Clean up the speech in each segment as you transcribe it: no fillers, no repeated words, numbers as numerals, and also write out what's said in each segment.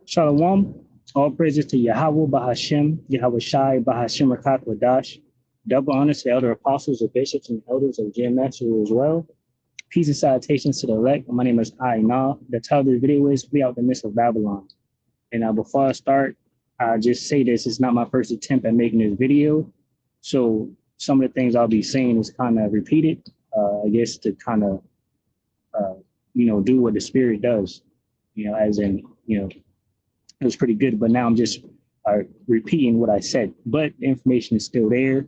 Shalom. All praises to Yahweh Bahashem, Yahweh Shai Bahashem Rakat Wadash. Double honors to the elder apostles, the bishops, and elders of GMS as well. Peace and salutations to the elect. My name is Aina. The title of the video is We Out the Midst of Babylon. And before I start, I just say this is not my first attempt at making this video. So some of the things I'll be saying is kind of repeated, I guess, to kind of, do what the Spirit does, as in, it was pretty good, but now I'm just repeating what I said. But the information is still there.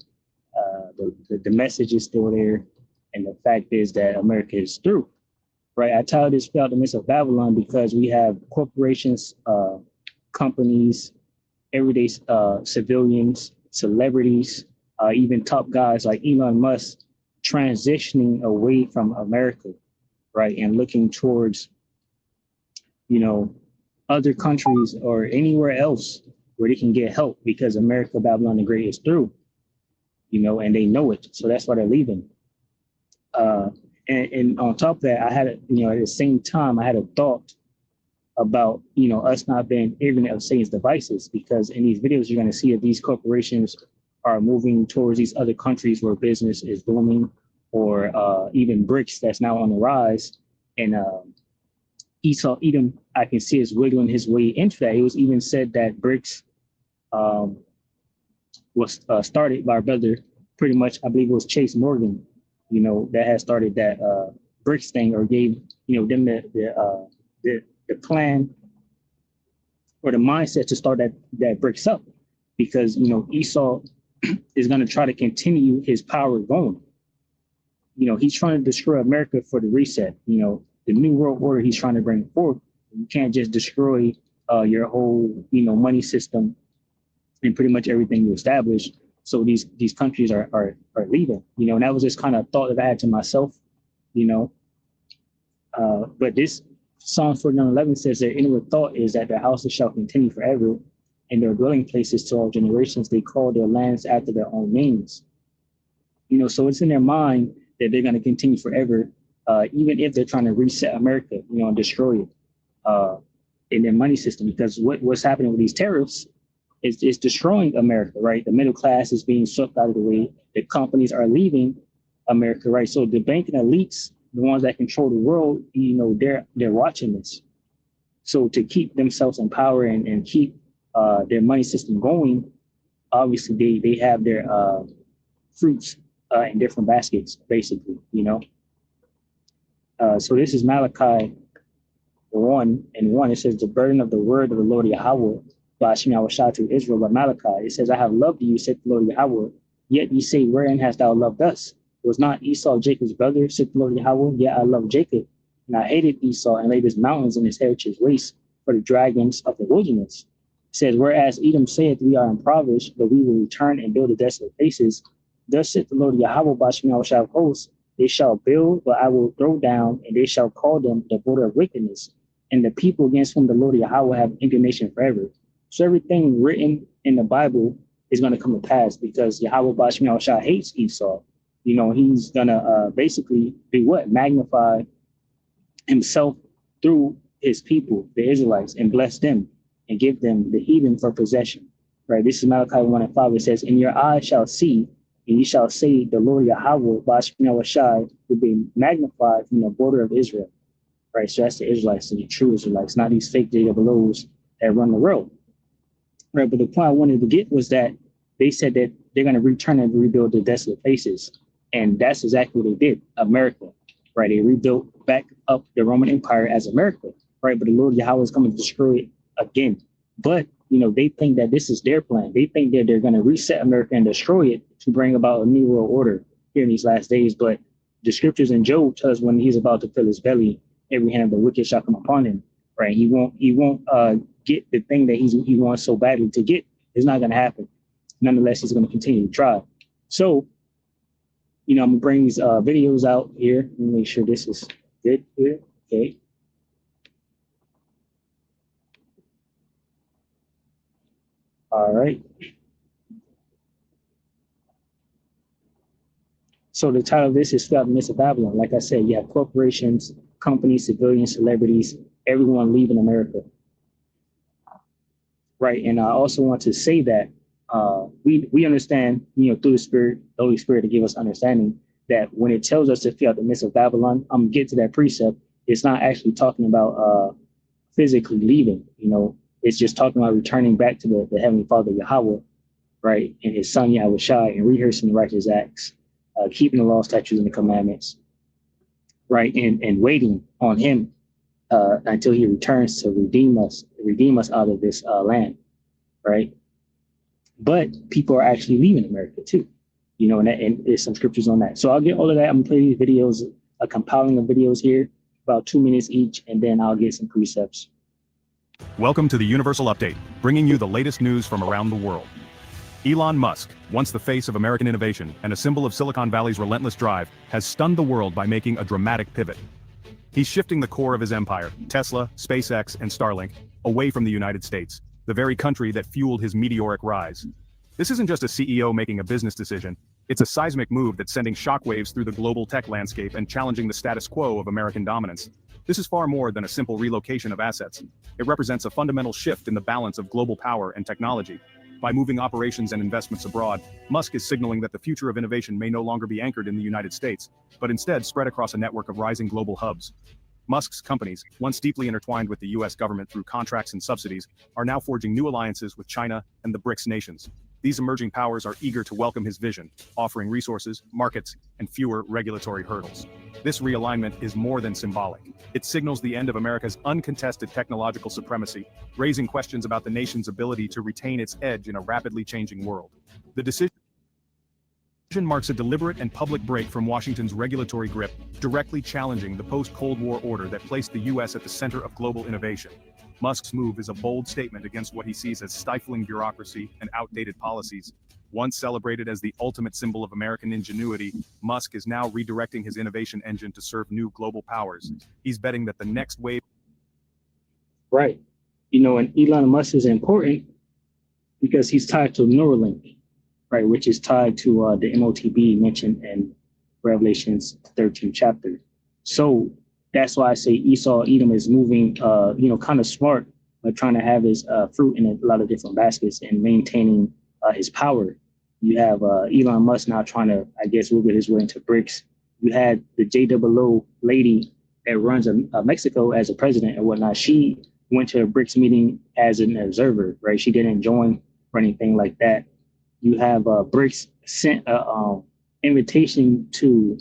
The message is still there. And the fact is that America is through, right? I titled this "We Out the Midst of Babylon" because we have corporations, companies, everyday civilians, celebrities, even top guys like Elon Musk transitioning away from America, right? And looking towards, other countries or anywhere else where they can get help because America, Babylon the Great is through, and they know it. So that's why they're leaving. And on top of that, I had, at the same time, I had a thought about, us not being ignorant of Satan's devices, because in these videos, you're going to see that these corporations are moving towards these other countries where business is booming, or even BRICS that's now on the rise. And Esau Edom, I can see, is wiggling his way into that. It was even said that BRICS was started by our brother, pretty much, I believe it was Chase Morgan, that has started that BRICS thing, or gave, them the plan or the mindset to start that BRICS up, because, Esau is going to try to continue his power going. He's trying to destroy America for the reset, the new world order he's trying to bring forth. You can't just destroy your whole, money system and pretty much everything you establish. So these countries are leaving, and that was just kind of thought that I had to myself, but this Psalms 49:11 says their inward thought is that their houses shall continue forever, and their dwelling places to all generations. They call their lands after their own names. So it's in their mind that they're going to continue forever, even if they're trying to reset America, and destroy it in their money system. Because what's happening with these tariffs is destroying America, right? The middle class is being swept out of the way. The companies are leaving America, right? So the banking elites, the ones that control the world, they're watching this. So to keep themselves in power and keep their money system going, obviously they have their fruits in different baskets, basically, So this is Malachi 1:1. It says, the burden of the word of the Lord Yahweh, Bashim Yahweh to Israel, by Malachi. It says, I have loved you, said the Lord Yahweh, yet ye say, wherein hast thou loved us? Was not Esau Jacob's brother, said the Lord Yahweh? Yet I loved Jacob, and I hated Esau, and laid his mountains and his heritage waste for the dragons of the wilderness. It says, whereas Edom saith, we are impoverished, but we will return and build the desolate places. Thus said the Lord Yahweh, Bashim Yahweh of hosts, they shall build, but I will throw down, and they shall call them the border of wickedness, and the people against whom the Lord Yahweh have indignation forever. So everything written in the Bible is going to come to pass, because Yahweh Bashim Yahweh hates Esau. He's going to basically do what? Magnify himself through his people, the Israelites, and bless them and give them the heathen for possession. Right? This is Malachi 1:5. It says, and your eyes shall see, and ye shall say, the Lord Yahweh Bashim Yahweh will be magnified from the border of Israel. Right? So that's the Israelites, the true Israelites, not these fake JWOs that run the world. Right? But the point I wanted to get was that they said that they're going to return and rebuild the desolate places. And that's exactly what they did. America, right? They rebuilt back up the Roman Empire as America, right? But the Lord Yahweh is coming to destroy it again. But, they think that this is their plan. They think that they're going to reset America and destroy it to bring about a new world order here in these last days. But the scriptures in Job tell us when he's about to fill his belly, every hand of the wicked shall come upon him, right? He won't get the thing that he wants so badly to get. It's not going to happen. Nonetheless, he's going to continue to try. So, I'm going to bring these videos out here. Let me make sure this is good here. Okay. All right. So the title of this is We Out the Midst of Babylon. Like I said, you have corporations, companies, civilians, celebrities, everyone leaving America. right? And I also want to say that we understand, through the Spirit, the Holy Spirit, to give us understanding that when it tells us to flee out the midst of Babylon, I'm gonna get to that precept. It's not actually talking about physically leaving. It's just talking about returning back to the Heavenly Father Yahweh, right, and His Son Yahweh Shai, and rehearsing the righteous acts, keeping the law, statutes, and the commandments, right, and waiting on Him until He returns to redeem us out of this land, right? But people are actually leaving America too, and there's some scriptures on that. So I'll get all of that. I'm gonna play these videos, a compiling of videos here, about 2 minutes each, and then I'll get some precepts. Welcome to the Universal Update, bringing you the latest news from around the world. Elon Musk, once the face of American innovation and a symbol of Silicon Valley's relentless drive, has stunned the world by making a dramatic pivot. He's shifting the core of his empire, Tesla, SpaceX, and Starlink, away from the United States, the very country that fueled his meteoric rise. This isn't just a CEO making a business decision, it's a seismic move that's sending shockwaves through the global tech landscape and challenging the status quo of American dominance. This is far more than a simple relocation of assets. It represents a fundamental shift in the balance of global power and technology. By moving operations and investments abroad, Musk is signaling that the future of innovation may no longer be anchored in the United States, but instead spread across a network of rising global hubs. Musk's companies, once deeply intertwined with the US government through contracts and subsidies, are now forging new alliances with China and the BRICS nations. These emerging powers are eager to welcome his vision, offering resources, markets, and fewer regulatory hurdles. This realignment is more than symbolic. It signals the end of America's uncontested technological supremacy, raising questions about the nation's ability to retain its edge in a rapidly changing world. The decision marks a deliberate and public break from Washington's regulatory grip, directly challenging the post-Cold War order that placed the US at the center of global innovation. Musk's move is a bold statement against what he sees as stifling bureaucracy and outdated policies. Once celebrated as the ultimate symbol of American ingenuity, Musk is now redirecting his innovation engine to serve new global powers. He's betting that the next wave... Right. And Elon Musk is important because he's tied to Neuralink, right, which is tied to the MOTB mentioned in Revelation's 13th chapter. So that's why I say Esau Edom is moving, kind of smart, but trying to have his fruit in a lot of different baskets and maintaining his power. You have Elon Musk now trying to, I guess, wiggle his way into BRICS. You had the JOO lady that runs Mexico as a president and whatnot. She went to a BRICS meeting as an observer, right? She didn't join or anything like that. You have BRICS sent an invitation to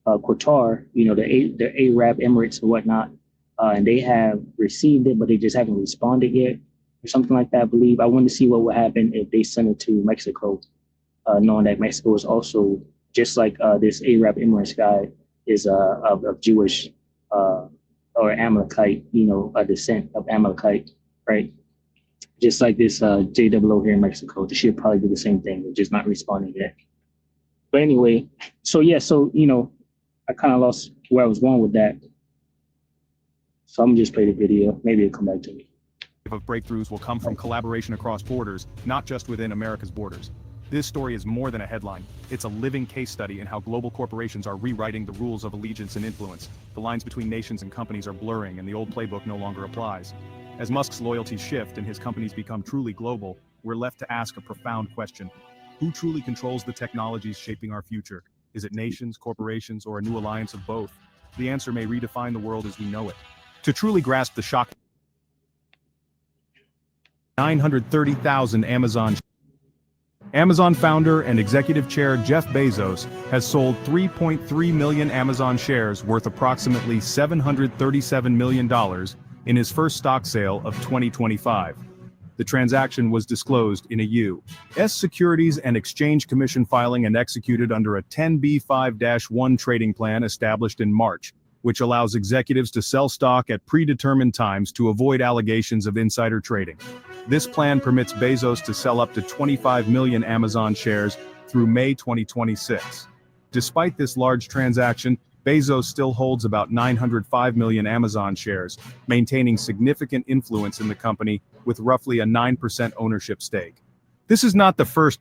Qatar, the Arab Emirates and whatnot, and they have received it, but they just haven't responded yet, or something like that, I believe. I want to see what would happen if they send it to Mexico, knowing that Mexico is also, just like this Arab Emirates guy, is of Jewish or Amalekite, a descent of Amalekite, right? Just like this JOO here in Mexico, they should probably do the same thing. They're just not responding yet. But anyway, so I kind of lost where I was going with that. So I'm gonna just play the video. Maybe it'll come back to me. Of breakthroughs will come from collaboration across borders, not just within America's borders. This story is more than a headline. It's a living case study in how global corporations are rewriting the rules of allegiance and influence. The lines between nations and companies are blurring, and the old playbook no longer applies. As Musk's loyalties shift and his companies become truly global, we're left to ask a profound question. Who truly controls the technologies shaping our future? Is it nations, corporations, or a new alliance of both? The answer may redefine the world as we know it. To truly grasp the shock, 930,000 Amazon founder and executive chair Jeff Bezos has sold 3.3 million Amazon shares worth approximately $737 million in his first stock sale of 2025. The transaction was disclosed in a U.S. Securities and Exchange Commission filing and executed under a 10b5-1 trading plan established in March, which allows executives to sell stock at predetermined times to avoid allegations of insider trading. This plan permits Bezos to sell up to 25 million Amazon shares through May 2026. Despite this large transaction, Bezos still holds about 905 million Amazon shares, maintaining significant influence in the company with roughly a 9% ownership stake. This is not the first.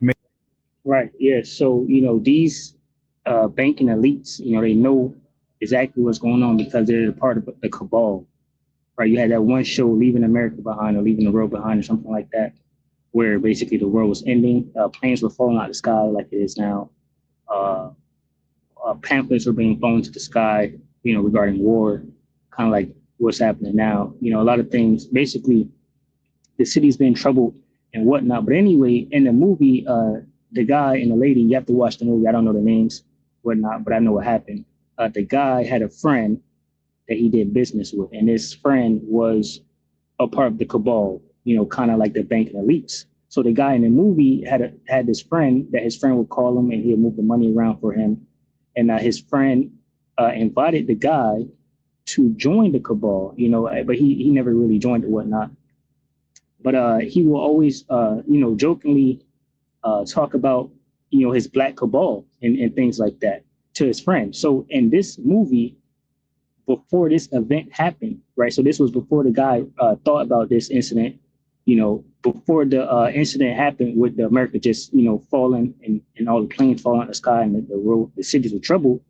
Right. Yeah. So, these banking elites, they know exactly what's going on because they're part of the cabal, right? You had that one show, Leaving America Behind or Leaving the World Behind or something like that, where basically the world was ending. Planes were falling out of the sky like it is now. Uh, Pamphlets were being flown to the sky, regarding war, kind of like what's happening now. A lot of things. Basically, the city's been troubled and whatnot. But anyway, in the movie, the guy and the lady, you have to watch the movie. I don't know the names, whatnot, but I know what happened. The guy had a friend that he did business with, and this friend was a part of the cabal, kind of like the banking elites. So the guy in the movie had this friend that his friend would call him and he'd move the money around for him. And his friend invited the guy to join the cabal, but he never really joined or whatnot. But he will always, jokingly talk about, his black cabal and things like that to his friend. So in this movie, before this event happened, right? So this was before the guy thought about this incident, before the incident happened with the America just, falling and all the planes falling out of the sky and the cities were troubled.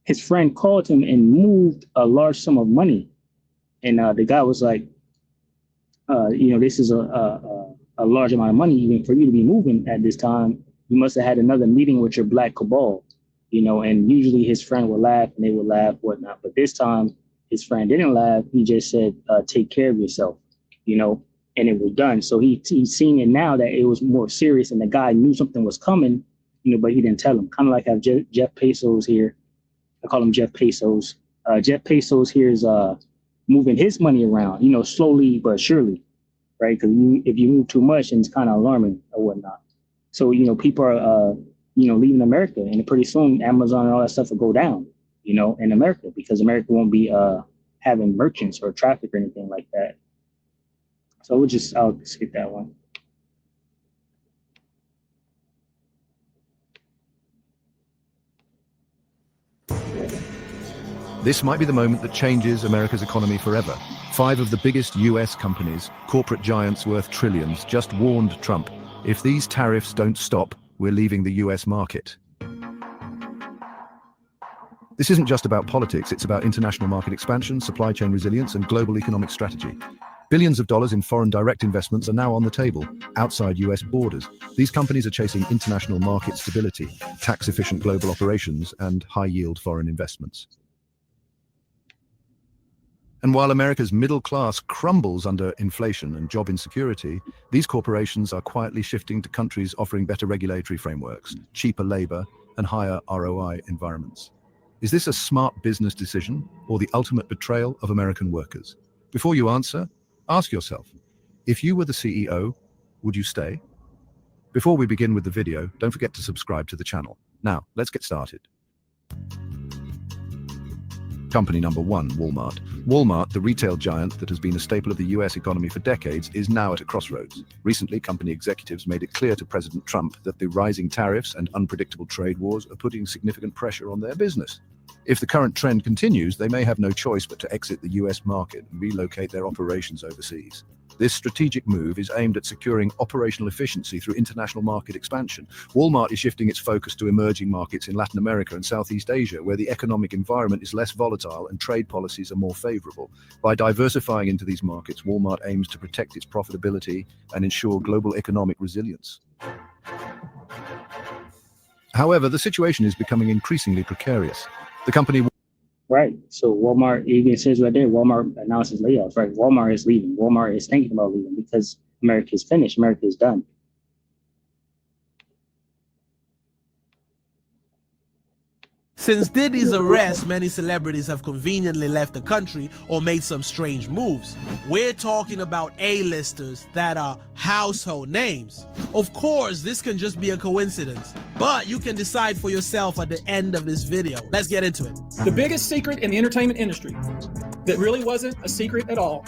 His friend called him and moved a large sum of money. And the guy was like, this is a large amount of money, even for you to be moving at this time. You must have had another meeting with your black cabal, and usually his friend would laugh and they would laugh, whatnot. But this time his friend didn't laugh. He just said, take care of yourself, and it was done. So he's seeing it now that it was more serious and the guy knew something was coming, but he didn't tell him. Kind of like how Jeff Bezos here. I call him Jeff Bezos. Jeff Bezos here is moving his money around, slowly but surely, right? Because if you move too much, and it's kind of alarming or whatnot. So, people are, leaving America, and pretty soon Amazon and all that stuff will go down, in America, because America won't be having merchants or traffic or anything like that. So I'll skip that one. This might be the moment that changes America's economy forever. 5 of the biggest US companies, corporate giants worth trillions, just warned Trump, if these tariffs don't stop, we're leaving the US market. This isn't just about politics, it's about international market expansion, supply chain resilience, and global economic strategy. Billions of dollars in foreign direct investments are now on the table, outside US borders. These companies are chasing international market stability, tax-efficient global operations, and high-yield foreign investments. And while America's middle class crumbles under inflation and job insecurity, these corporations are quietly shifting to countries offering better regulatory frameworks, cheaper labor, and higher ROI environments. Is this a smart business decision or the ultimate betrayal of American workers? Before you answer, ask yourself, if you were the CEO, would you stay? Before we begin with the video, don't forget to subscribe to the channel. Now, let's get started. Company number 1, Walmart. Walmart, the retail giant that has been a staple of the US economy for decades, is now at a crossroads. Recently, company executives made it clear to President Trump that the rising tariffs and unpredictable trade wars are putting significant pressure on their business. If the current trend continues, they may have no choice but to exit the US market and relocate their operations overseas. This strategic move is aimed at securing operational efficiency through international market expansion. Walmart is shifting its focus to emerging markets in Latin America and Southeast Asia, where the economic environment is less volatile and trade policies are more favorable. By diversifying into these markets, Walmart aims to protect its profitability and ensure global economic resilience. However, the situation is becoming increasingly precarious. The company... Right. So Walmart, even says right there, Walmart announces layoffs, right? Walmart is leaving. Walmart is thinking about leaving because America is finished. America is done. Since Diddy's arrest, many celebrities have conveniently left the country or made some strange moves. We're talking about A-listers that are household names. Of course, this can just be a coincidence, but you can decide for yourself at the end of this video. Let's get into it. The biggest secret in the entertainment industry that really wasn't a secret at all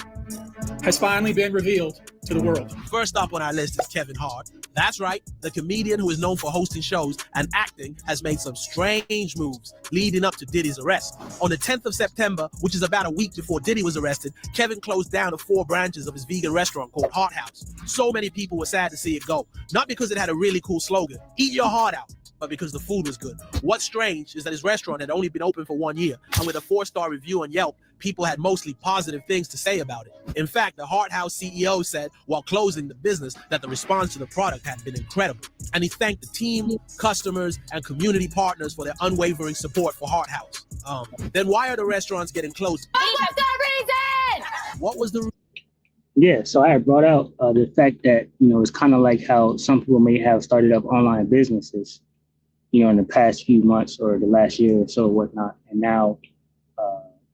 has finally been revealed to the world. First up on our list is Kevin Hart. That's right, the comedian who is known for hosting shows and acting has made some strange moves leading up to Diddy's arrest. On the 10th of September, which is about a week before Diddy was arrested, Kevin closed down the 4 branches of his vegan restaurant called Heart House. So many people were sad to see it go, not because it had a really cool slogan, "Eat your heart out," but because the food was good. What's strange is that his restaurant had only been open for 1 year, and with a 4-star review on Yelp, people had mostly positive things to say about it. In fact, the Hart House CEO said while closing the business that the response to the product had been incredible, and he thanked the team, customers, and community partners for their unwavering support for Hart House. Then why are the restaurants getting closed? What's the reason? What was the Yeah, so I had brought out the fact that, it's kind of like how some people may have started up online businesses, in the past few months or the last year or so or whatnot. And now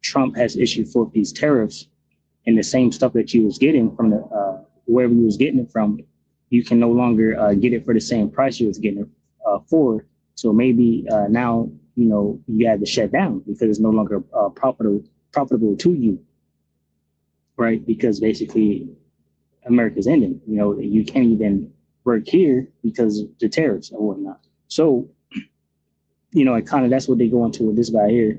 Trump has issued forth these tariffs, and the same stuff that you was getting from the wherever you was getting it from, you can no longer get it for the same price you was getting it for. So maybe now, you had to shut down because it's no longer profitable to you. Right, because basically America's ending. You can't even work here because of the tariffs and whatnot. So, and kind of that's what they go into with this guy here.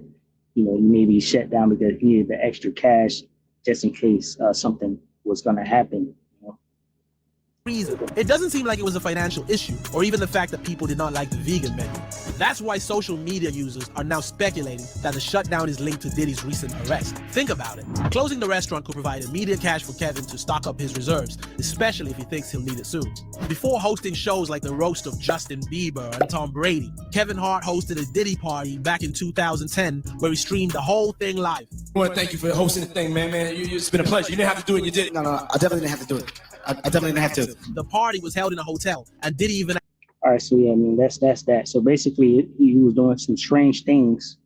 You may be shut down because he needed the extra cash just in case something was going to happen. reason? It doesn't seem like it was a financial issue, or even the fact that people did not like the vegan menu. That's why social media users are now speculating that the shutdown is linked to Diddy's recent arrest. Think about it. Closing the restaurant could provide immediate cash for Kevin to stock up his reserves, especially if he thinks he'll need it soon. Before hosting shows like the roast of Justin Bieber and Tom Brady, Kevin Hart hosted a Diddy party back in 2010 where he streamed the whole thing live. I want to thank you for hosting the thing, man. It's been a pleasure. You didn't have to do it. You did it. No, I definitely didn't have to do it. I definitely didn't have to. The party was held in a hotel, and Diddy even... All right, so yeah, I mean, that's that. So basically, he was doing some strange things,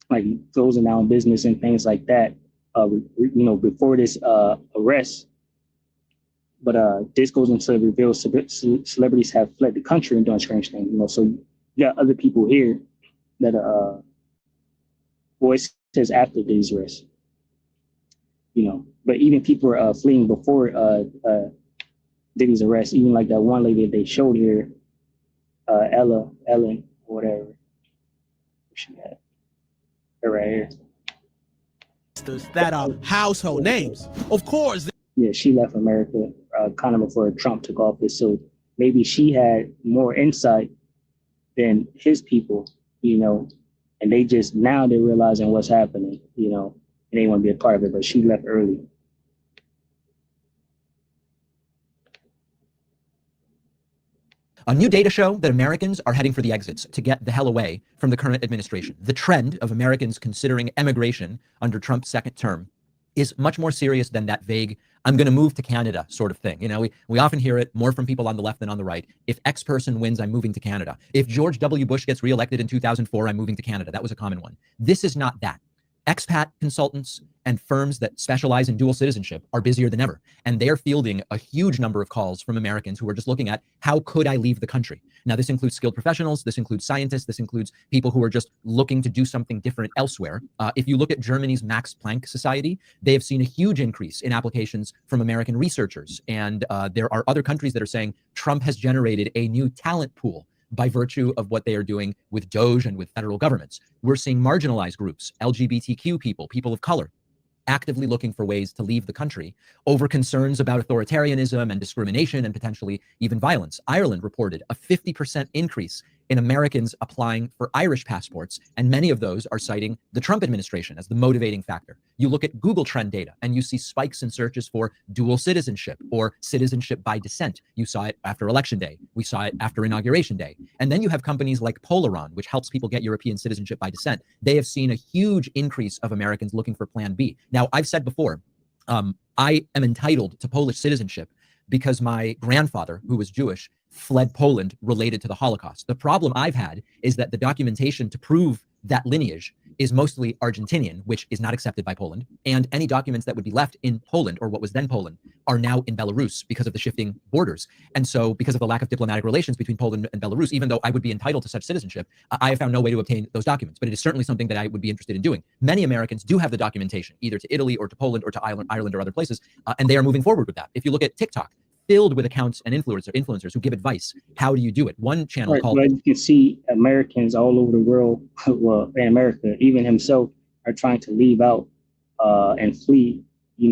like closing down business and things like that, before this arrest. But this goes into reveal celebrities have fled the country and doing strange things, so you got other people here that voices after these arrests, but even people are fleeing before Diddy's arrest, even like that one lady that they showed here, Ellen, or whatever. She had her right here. That are household names. Of course. Yeah, she left America kind of before Trump took office. So maybe she had more insight than his people, and they just, now they're realizing what's happening, and they want to be a part of it, but she left early. A new data show that Americans are heading for the exits to get the hell away from the current administration. The trend of Americans considering emigration under Trump's second term is much more serious than that vague, I'm going to move to Canada sort of thing. We often hear it more from people on the left than on the right. If X person wins, I'm moving to Canada. If George W. Bush gets reelected in 2004, I'm moving to Canada. That was a common one. This is not that. Expat consultants and firms that specialize in dual citizenship are busier than ever. And they're fielding a huge number of calls from Americans who are just looking at, how could I leave the country? Now, this includes skilled professionals, this includes scientists, this includes people who are just looking to do something different elsewhere. If you look at Germany's Max Planck Society, they have seen a huge increase in applications from American researchers. And there are other countries that are saying Trump has generated a new talent pool by virtue of what they are doing with DOJ and with federal governments. We're seeing marginalized groups, LGBTQ people, people of color, actively looking for ways to leave the country over concerns about authoritarianism and discrimination and potentially even violence. Ireland reported a 50% increase in Americans applying for Irish passports, and many of those are citing the Trump administration as the motivating factor. You look at Google Trend data and you see spikes in searches for dual citizenship or citizenship by descent. You saw it after Election Day. We saw it after Inauguration Day. And then you have companies like Polaron, which helps people get European citizenship by descent. They have seen a huge increase of Americans looking for Plan B. Now, I've said before, I am entitled to Polish citizenship because my grandfather, who was Jewish, fled Poland related to the Holocaust. The problem I've had is that the documentation to prove that lineage is mostly Argentinian, which is not accepted by Poland. And any documents that would be left in Poland, or what was then Poland, are now in Belarus because of the shifting borders. And so because of the lack of diplomatic relations between Poland and Belarus, even though I would be entitled to such citizenship, I have found no way to obtain those documents. But it is certainly something that I would be interested in doing. Many Americans do have the documentation, either to Italy or to Poland or to Ireland or other places, and they are moving forward with that. If you look at TikTok, filled with accounts and influencers who give advice. How do you do it? One channel called... But you can see Americans all over the world, well, in America, even himself, are trying to leave out and flee,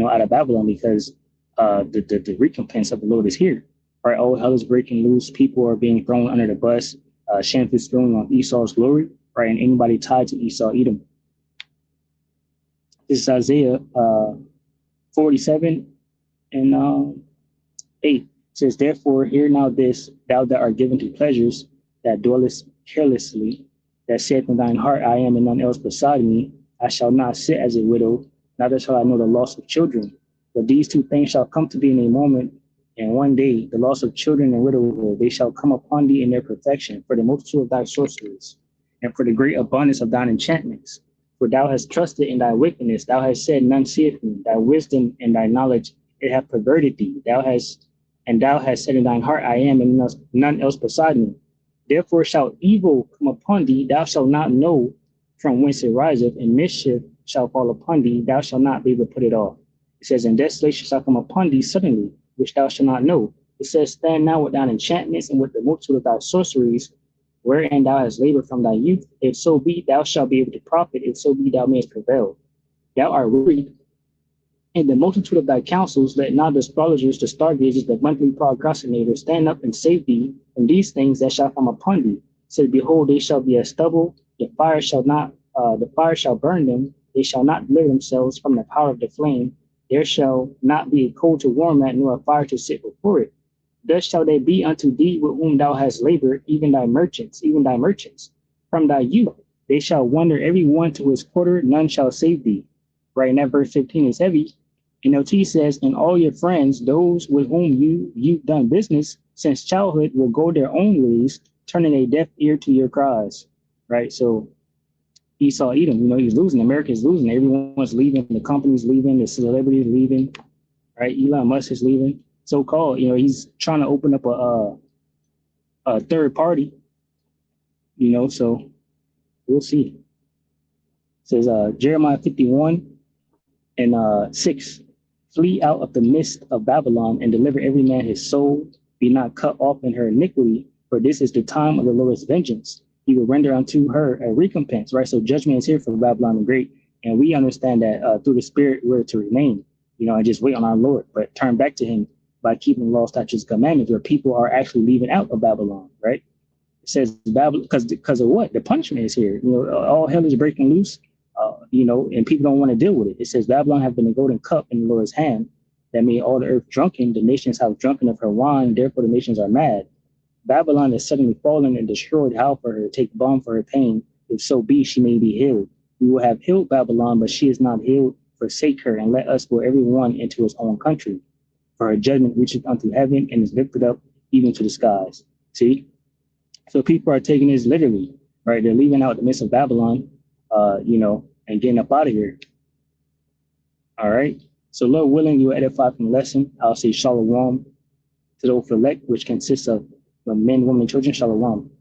out of Babylon because the recompense of the Lord is here. Right? All hell is breaking loose. People are being thrown under the bus. shameful spilling on Esau's glory, right? And anybody tied to Esau, Edom. This is Isaiah 47 and 8. It says, therefore, hear now this, thou that art given to pleasures, that dwellest carelessly, that saith in thine heart, I am and none else beside me. I shall not sit as a widow, neither shall I know the loss of children. But these two things shall come to thee in a moment, and one day the loss of children and widowhood, they shall come upon thee in their perfection, for the multitude of thy sorceries, and for the great abundance of thine enchantments. For thou hast trusted in thy wickedness, thou hast said, none seeth me. Thy wisdom and thy knowledge, it hath perverted thee. Thou hast said in thine heart, I am, and none else beside me. Therefore shall evil come upon thee, thou shalt not know from whence it riseth, and mischief shall fall upon thee, thou shalt not be able to put it off. It says, and desolation shall come upon thee suddenly, which thou shalt not know. It says, stand now with thine enchantments and with the multitude of thy sorceries, wherein thou hast labored from thy youth. If so be, thou shalt be able to profit. If so be, thou mayest prevail. Thou art wearied in the multitude of thy counsels. Let not the astrologers, the stargazers, the monthly procrastinators stand up and save thee from these things that shall come upon thee. Say, behold, they shall be as stubble. The fire shall burn them. They shall not deliver themselves from the power of the flame. There shall not be a coal to warm at, nor a fire to sit before it. Thus shall they be unto thee with whom thou hast labored, even thy merchants. From thy youth they shall wander every one to his quarter, none shall save thee. Right, and that verse 15 is heavy. NLT says, and all your friends, those with whom you've done business since childhood, will go their own ways, turning a deaf ear to your cries. Right, so Esau, Edom, he's losing. America's losing. Everyone's leaving. The company's leaving. The celebrities leaving. Right, Elon Musk is leaving. So-called, he's trying to open up a third party. So we'll see. It says Jeremiah 51 and 6. Flee out of the midst of Babylon and deliver every man his soul. Be not cut off in her iniquity, for this is the time of the Lord's vengeance. He will render unto her a recompense, right? So judgment is here for Babylon the Great. And we understand that through the Spirit, we're to remain, and just wait on our Lord, but turn back to him by keeping law, statutes, commandments, where people are actually leaving out of Babylon, right? It says Babylon, because of what? The punishment is here. All hell is breaking loose, and people don't want to deal with it. It says Babylon have been a golden cup in the Lord's hand that made all the earth drunken. The nations have drunken of her wine, therefore the nations are mad. Babylon is suddenly fallen and destroyed. How for her? Take balm for her pain. If so be, she may be healed. We will have healed Babylon, but she is not healed. Forsake her, and let us go every one into his own country. For her judgment reacheth unto heaven and is lifted up even to the skies. See? So people are taking this literally, right? They're leaving out the midst of Babylon, and getting up out of here. All right. So Lord willing, you edify from the lesson. I'll say shalom to the elect, which consists of men, women, children, shalom.